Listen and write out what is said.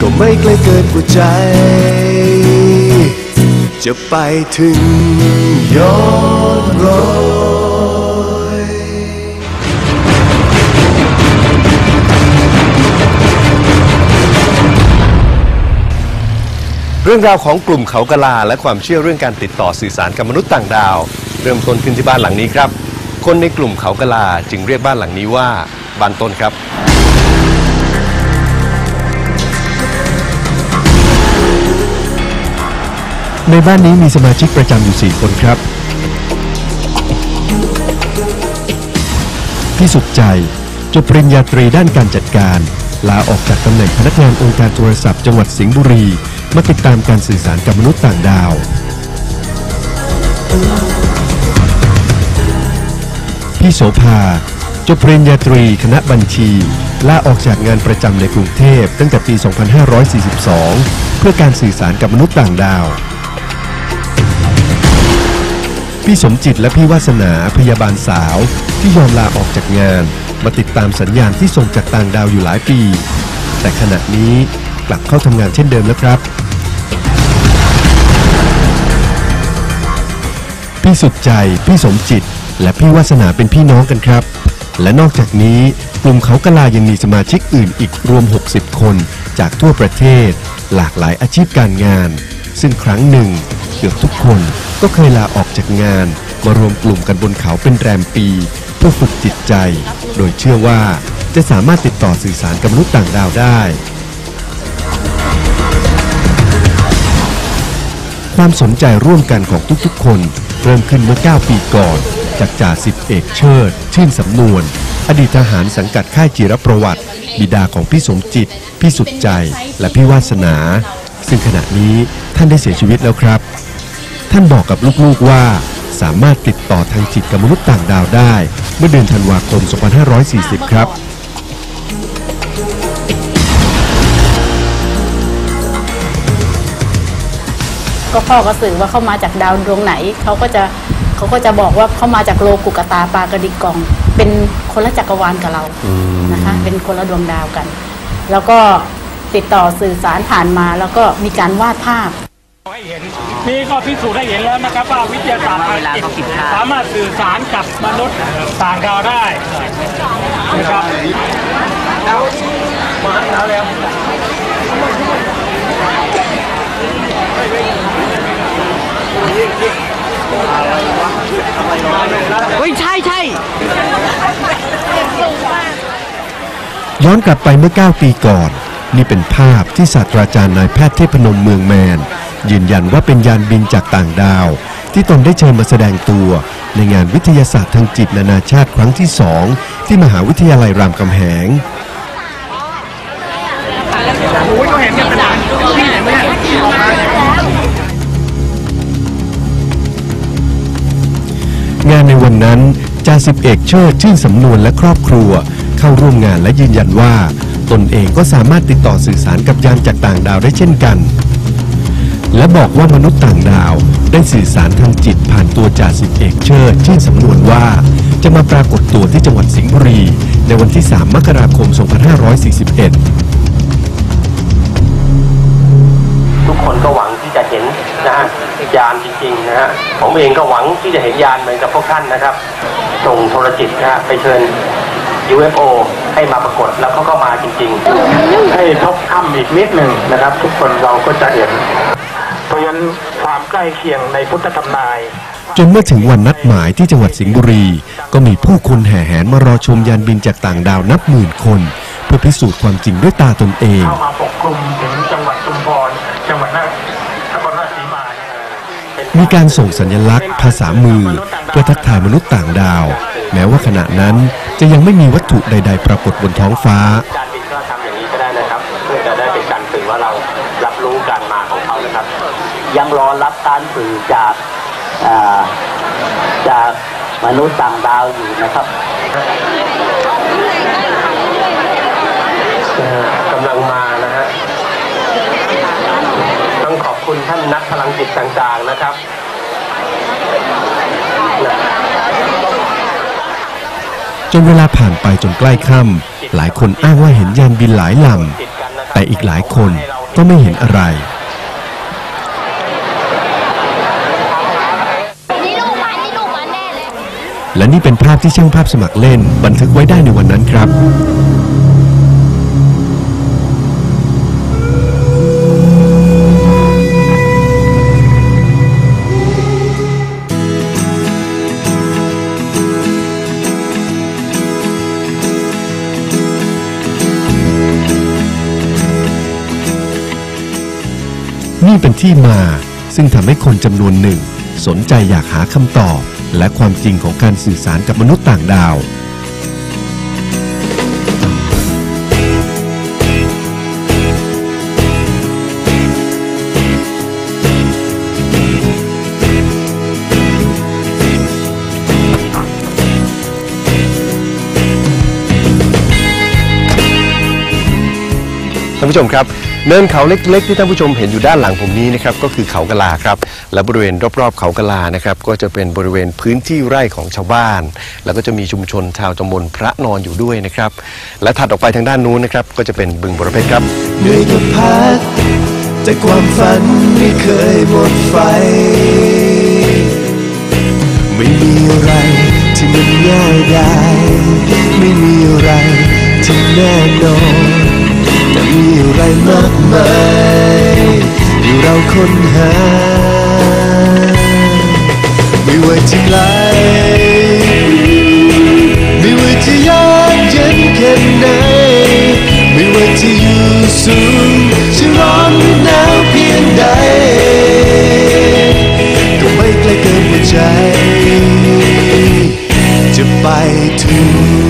ก็ไม่ไกลเกินหัวใจจะไปถึงยอดรอยเรื่องราวของกลุ่มเขากะลาและความเชื่อเรื่องการติดต่อสื่อสารกับมนุษย์ต่างดาวเริ่มต้นขึ้นที่บ้านหลังนี้ครับคนในกลุ่มเขากะลาจึงเรียกบ้านหลังนี้ว่าบ้านต้นครับในบ้านนี้มีสมาชิกประจำอยู่4คนครับพี่สุขใจจบปริญญาตรีด้านการจัดการลาออกจากตำแหน่งพนักงานองค์การโทรศัพท์จังหวัดสิงห์บุรีมาติดตามการสื่อสารกับมนุษย์ต่างดาวพี่โสภาจบปริญญาตรีคณะบัญชีลาออกจากงานประจำในกรุงเทพตั้งแต่ปี 2542 เพื่อการสื่อสารกับมนุษย์ต่างดาวพี่สมจิตและพี่วาสนาพยาบาลสาวที่ยอมลาออกจากงานมาติดตามสัญญาณที่ส่งจากต่างดาวอยู่หลายปีแต่ขณะนี้กลับเข้าทำงานเช่นเดิมแล้วครับพี่สุดใจพี่สมจิตและพี่วาสนาเป็นพี่น้องกันครับและนอกจากนี้กลุ่มเขากะลายังมีสมาชิกอื่นอีกรวม60คนจากทั่วประเทศหลากหลายอาชีพการงานซึ่งครั้งหนึ่งเกือบทุกคนก็เคยลาออกจากงานมารวมกลุ่มกันบนเขาเป็นแรมปีเพื่อฝึกจิตใจโดยเชื่อว่าจะสามารถติดต่อสื่อสารกับมนุษย์ต่างดาวได้ความสนใจร่วมกันของทุกๆคนเริ่มขึ้นเมื่อ9ปีก่อนจากจ่าสิบเอกเชิดชื่นสำนวนอดีตทหารสังกัดค่ายจิรประวัติบิดาของพี่สมจิตพี่สุดใจและพี่วาสนาซึ่งขณะนี้ท่านได้เสียชีวิตแล้วครับท่านบอกกับลูกๆว่าสามารถติดต่อทางจิตกับมนุษย์ต่างดาวได้เมื่อเดือนธันวาคม 2540 ครับก็พ่อก็สื่อว่าเขามาจากดาวดวงไหนเขาก็จะบอกว่าเขามาจากโลกุกตาปากระดิกกองเป็นคนละจักรวาลกับเรานะคะเป็นคนละดวงดาวกันแล้วก็ติดต่อสื่อสารผ่านมาแล้วก็มีการวาดภาพให้เห็นนี่ก็พิสูจน์ให้เห็นแล้วนะครับว่าวิทยาศาสตร์ทางจิตสามารถสื่อสารกับมนุษย์ต่างดาวได้นะครับมาแล้วเฮ้ยใช่ย้อนกลับไปเมื่อ9ปีก่อนนี่เป็นภาพที่ศาสตราจารย์นายแพทย์เทพนมเมืองแมนยืนยันว่าเป็นยานบินจากต่างดาวที่ตนได้เชิญมาแสดงตัวในงานวิทยาศาสตร์ทางจิตนานาชาติครั้งที่2ที่มหาวิทยาลัยรามคำแหงงานในวันนั้นจ่าสิบเอกเชิดชื่นสำนวนและครอบครัวเข้าร่วมงานและยืนยันว่าตนเองก็สามารถติดต่อสื่อสารกับยานจากต่างดาวได้เช่นกันและบอกว่ามนุษย์ต่างดาวได้สื่อสารทางจิตผ่านตัวจ่าสิบเอกเชิดชื่นสำนวนว่าจะมาปรากฏตัวที่จังหวัดสิงห์บุรีในวันที่3 มกราคม 2541ทุกคนก็หวังที่จะเห็นนะฮะยานจริงๆนะฮะผมเองก็หวังที่จะเห็นยานเหมือนกับพวกท่านนะครับส่งโทรจิตนะฮะไปเชิญ UFO ให้มาปรากฏแล้วเขาก็มาจริงๆให้ทบทำอีกนิดหนึ่งนะครับทุกคนเราก็จะเห็นเพราะฉะนั้นความใกล้เคียงในพุทธธรรมนายจนเมื่อถึงวันนัดหมายที่จังหวัดสิงห์บุรีก็มีผู้คนแห่แหนมารอชมยานบินจากต่างดาวนับหมื่นคนเพื่อพิสูจน์ความจริงด้วยตาตนเองเข้ามาปกคลุมถึงจังหวัดชุมพรจังหวัดนครราชสีมามีการส่งสัญลักษณ์ภาษามือเพื่อทักทายมนุษย์ต่างดาวแม้ว่าขณะนั้นจะยังไม่มีวัตถุใดๆปรากฏบนท้องฟ้าการบินก็ทำอย่างนี้ก็ได้นะครับเพื่อจะได้เป็นการสื่อว่าเรารับรู้การมาของเขานะครับยังรอรับการสื่อจากมนุษย์ต่างดาวอยู่นะครับกำลังมานะฮะต้องขอบคุณท่านนักพลังจิตต่างๆนะครับจนเวลาผ่านไปจนใกล้ค่ำหลายคนอ้างว่าเห็นยานบินหลายลำ แต่อีกหลายคนก็ไม่เห็นอะไร และนี่เป็นภาพที่ช่างภาพสมัครเล่นบันทึกไว้ได้ในวันนั้นครับ นี่เป็นที่มาซึ่งทำให้คนจำนวนหนึ่งสนใจอยากหาคำตอบและความจริงของการสื่อสารกับมนุษย์ต่างดาว ท่านผู้ชมครับเนินเขาเล็กๆที่ท่านผู้ชมเห็นอยู่ด้านหลังผมนี้นะครับก็คือเขากะลาครับและบริเวณรอบๆเขากะลานะครับก็จะเป็นบริเวณพื้นที่ไร่ของชาวบ้านแล้วก็จะมีชุมชนชาวตำบลพระนอนอยู่ด้วยนะครับและถัดออกไปทางด้านนู้นนะครับก็จะเป็นบึงบรเพชรครับ เหนื่อยกับพักแต่ความฝันไม่เคยหมดไฟไม่มีอะไรที่มันง่ายได้ไม่มีอะไรที่แน่นอนแต่มีอะไรมากมายที่เราค้นหาไม่ว่าจะไกลไม่ว่าจะยากเย็นแค่ไหนไม่ว่าจะอยู่สูงจะร้อนหรือหนาวเพียงใดก็ไม่ไกลเกินหัวใจจะไปถึง